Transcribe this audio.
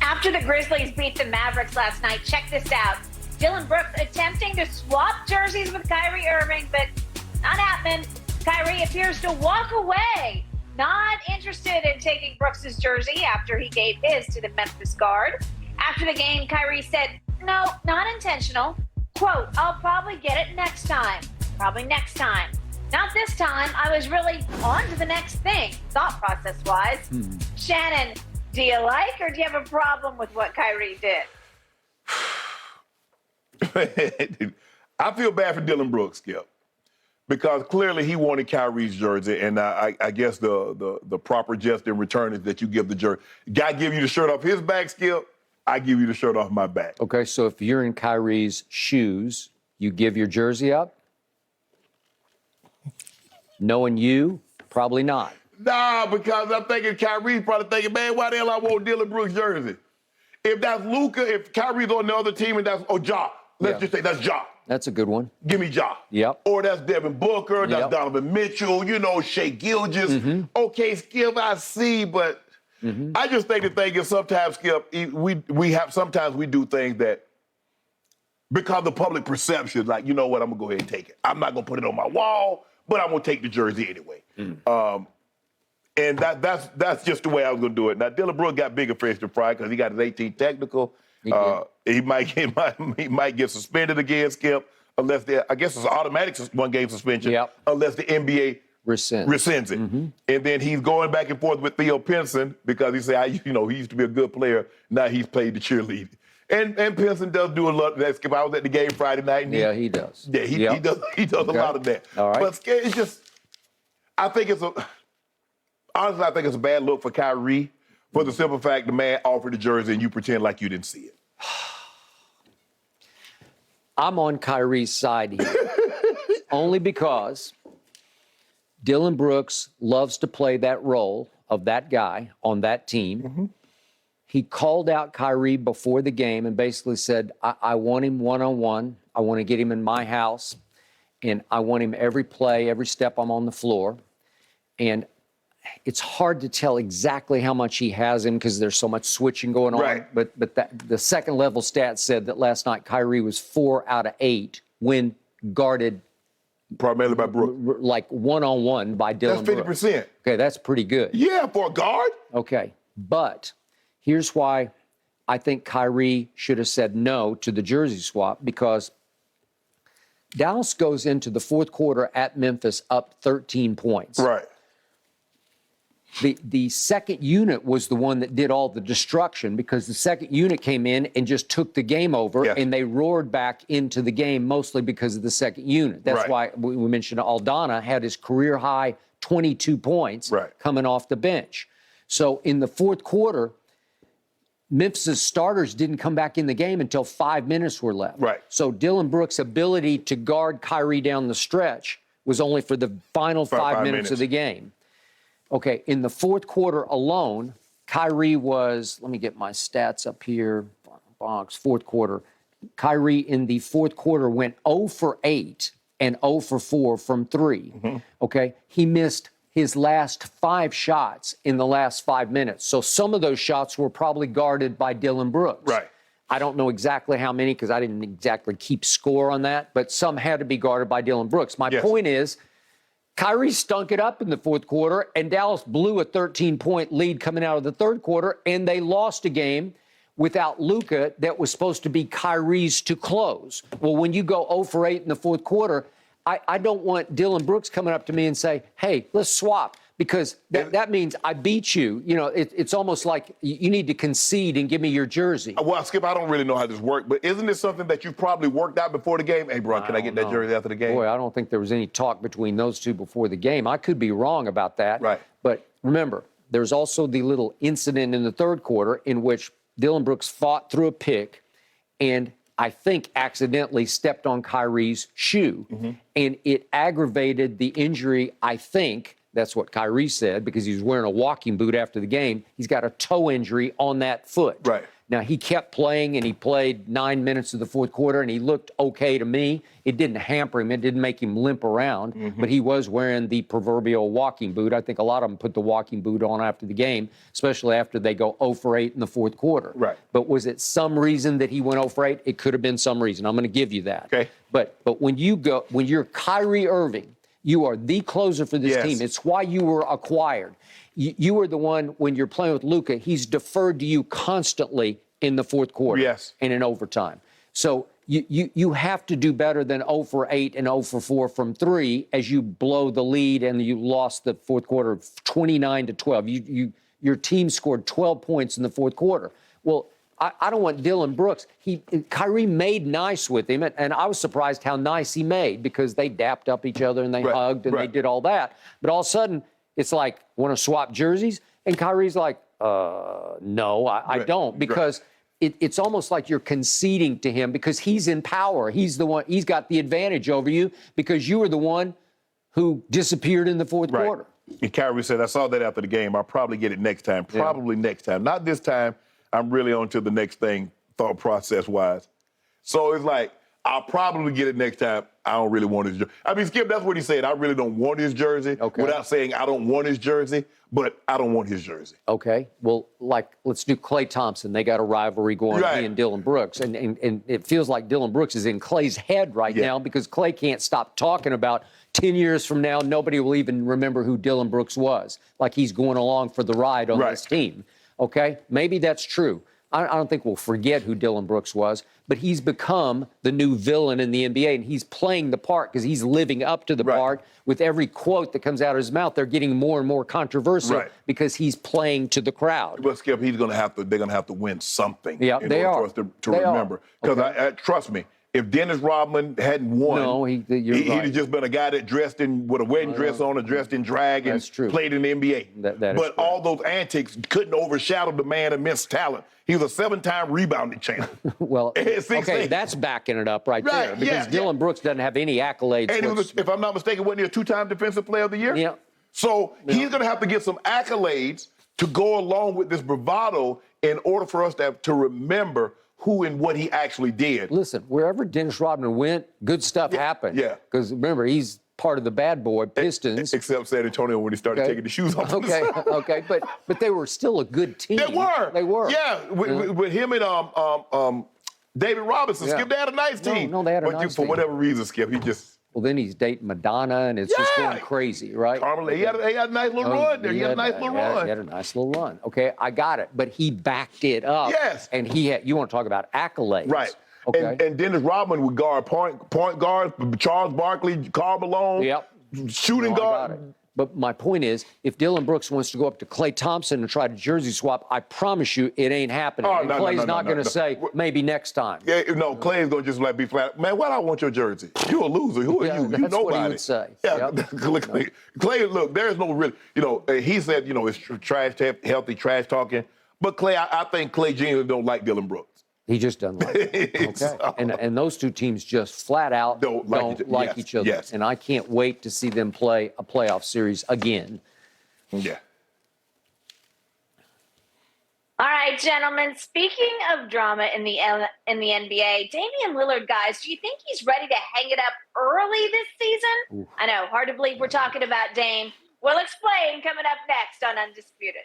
After the Grizzlies beat the Mavericks last night, check this out. Dillon Brooks attempting to swap jerseys with Kyrie Irving, but not happening. Kyrie appears to walk away, not interested in taking Brooks' jersey after he gave his to the Memphis guard. After the game, Kyrie said, "No, not intentional. Quote, I'll probably get it next time. Probably next time. Not this time. I was really on to the next thing, thought process-wise." Shannon, do you like or do you have a problem with what Kyrie did? I feel bad for Dillon Brooks, Skip, because clearly he wanted Kyrie's jersey, and I guess the proper jest in return is that you give the jersey. Guy give you the shirt off his back, Skip, I give you the shirt off my back. Okay, so if you're in Kyrie's shoes, you give your jersey up? Knowing you, probably not. Nah, because I'm thinking Kyrie's probably thinking, man, why the hell I want Dillon Brooks' jersey? If that's Luka, if Kyrie's on the other team and that's, Ja. Let's just say that's Ja. That's a good one. Give me Ja. Yep. Or that's Devin Booker, that's Donovan Mitchell, Shea Gilgeous. Okay, Skip, I see, but I just think the thing is sometimes, Skip, sometimes we do things that because the public perception, like, you know what, I'm going to go ahead and take it. I'm not going to put it on my wall, but I'm going to take the jersey anyway. And that's just the way I was going to do it. Now, Dillon Brooks got bigger fish to fry because he got his 18 technical. He might get suspended again, Skip, unless I guess it's an automatic one-game suspension, unless the NBA rescinds it. And then he's going back and forth with Theo Pinson because he said, he used to be a good player. Now he's played the cheerleader. And Pinson does do a lot of that, Skip. I was at the game Friday night. And he does. Yeah, he does a lot of that. All right. But it's just, honestly, I think it's a bad look for Kyrie for the simple fact the man offered the jersey and you pretend like you didn't see it. I'm on Kyrie's side here. Only because Dillon Brooks loves to play that role of that guy on that team. He called out Kyrie before the game and basically said, I want him one-on-one. I want to get him in my house. And I want him every play, every step I'm on the floor. And it's hard to tell exactly how much he has him because there's so much switching going on. Right. But the second level stats said that last night Kyrie was 4 out of 8 when guarded primarily by Brooks. Like one-on-one by Dillon Brooks. That's 50%. Okay, that's pretty good. Yeah, for a guard. Okay, but here's why I think Kyrie should have said no to the jersey swap, because Dallas goes into the fourth quarter at Memphis up 13 points. Right. The second unit was the one that did all the destruction because the second unit came in and just took the game over, and they roared back into the game mostly because of the second unit. That's why we mentioned Aldana had his career-high 22 points coming off the bench. So in the fourth quarter, Memphis' starters didn't come back in the game until 5 minutes were left. Right. So Dillon Brooks' ability to guard Kyrie down the stretch was only for the final five minutes of the game. Okay, in the fourth quarter alone, Kyrie was, let me get my stats up here, fourth quarter. Kyrie in the fourth quarter went 0 for 8 and 0 for 4 from 3. Okay, he missed his last 5 shots in the last 5 minutes. So some of those shots were probably guarded by Dillon Brooks. Right. I don't know exactly how many because I didn't exactly keep score on that, but some had to be guarded by Dillon Brooks. My point is, Kyrie stunk it up in the fourth quarter, and Dallas blew a 13-point lead coming out of the third quarter, and they lost a game without Luka that was supposed to be Kyrie's to close. Well, when you go 0 for 8 in the fourth quarter, I don't want Dillon Brooks coming up to me and say, hey, let's swap, because that means I beat you. You know, it's almost like you need to concede and give me your jersey. Well, Skip, I don't really know how this works, but isn't this something that you probably worked out before the game? Hey, bro, can I get that jersey after the game? Boy, I don't think there was any talk between those two before the game. I could be wrong about that. Right. But remember, there's also the little incident in the third quarter in which Dillon Brooks fought through a pick and I think accidentally stepped on Kyrie's shoe. And it aggravated the injury, I think. That's what Kyrie said, because he was wearing a walking boot after the game. He's got a toe injury on that foot. Right. Now, he kept playing, and he played 9 minutes of the fourth quarter, and he looked okay to me. It didn't hamper him. It didn't make him limp around, but he was wearing the proverbial walking boot. I think a lot of them put the walking boot on after the game, especially after they go 0 for 8 in the fourth quarter. Right. But was it some reason that he went 0 for 8? It could have been some reason. I'm going to give you that. Okay. But when you're Kyrie Irving, you are the closer for this team. It's why you were acquired. You are the one, when you're playing with Luka, he's deferred to you constantly in the fourth quarter and in overtime. So you have to do better than 0 for 8 and 0 for 4 from 3 as you blow the lead and you lost the fourth quarter 29-12. Your team scored 12 points in the fourth quarter. Well, I don't want Dillon Brooks. Kyrie made nice with him, and I was surprised how nice he made because they dapped up each other and they hugged and they did all that. But all of a sudden, it's like, want to swap jerseys? And Kyrie's like, no, I don't, because it's almost like you're conceding to him because he's in power. He's the one. He's got the advantage over you because you were the one who disappeared in the fourth quarter. And Kyrie said, I saw that after the game. I'll probably get it next time. Probably next time. Not this time. I'm really on to the next thing, thought process-wise. So it's like, I'll probably get it next time. I don't really want his jersey. I mean, Skip, that's what he said. I really don't want his jersey without saying I don't want his jersey, but I don't want his jersey. Okay. Well, let's do Klay Thompson. They got a rivalry going, he and Dillon Brooks. And it feels like Dillon Brooks is in Klay's head right now because Klay can't stop talking about 10 years from now, nobody will even remember who Dillon Brooks was. Like he's going along for the ride on this team. Okay? Maybe that's true. I don't think we'll forget who Dillon Brooks was, but he's become the new villain in the NBA, and he's playing the part because he's living up to the part. With every quote that comes out of his mouth, they're getting more and more controversial because he's playing to the crowd. But Skip, they're going to have to win something. Yeah, in order for us to remember. Because trust me, if Dennis Rodman hadn't won, he'd have just been a guy that dressed with a wedding dress on or dressed in drag and played in the NBA. But all those antics couldn't overshadow the man immense talent. He was a 7-time rebounding champ. Well, okay, that's backing it up right there because Dillon Brooks doesn't have any accolades. And he was, if I'm not mistaken, wasn't he a 2-time Defensive Player of the Year? Yeah. So he's going to have to get some accolades to go along with this bravado in order for us to remember who and what he actually did. Listen, wherever Dennis Rodman went, good stuff happened. Yeah. Because remember, he's part of the bad boy Pistons. Except San Antonio when he started taking the shoes off. Okay, but they were still a good team. They were. Yeah, with him and David Robinson. Skip, they had a nice team. No, they had a nice team. For whatever reason, Skip, he just... Well, then he's dating Madonna, and it's just going crazy, right? He had a nice little run there. He had a nice little run. Okay, I got it. But he backed it up. Yes. And you want to talk about accolades. Right. Okay. And Dennis Rodman would guard point guard, Charles Barkley, Karl Malone, shooting guard. But my point is, if Dillon Brooks wants to go up to Klay Thompson and try to jersey swap, I promise you it ain't happening. Klay's not going to say, maybe next time. Clay's going to just be flat. Man, why do I want your jersey? You're a loser. Who are you? You That's nobody. what he would say. Clay, look, there's no real, he said, it's trash, healthy trash talking. But Clay, I think Clay genuinely don't like Dillon Brooks. He just doesn't like it. Okay. And those two teams just flat out don't like each other. Yes. And I can't wait to see them play a playoff series again. Yeah. All right, gentlemen. Speaking of drama in the NBA, Damian Lillard, guys, do you think he's ready to hang it up early this season? Ooh. I know, hard to believe we're talking about Dame. We'll explain coming up next on Undisputed.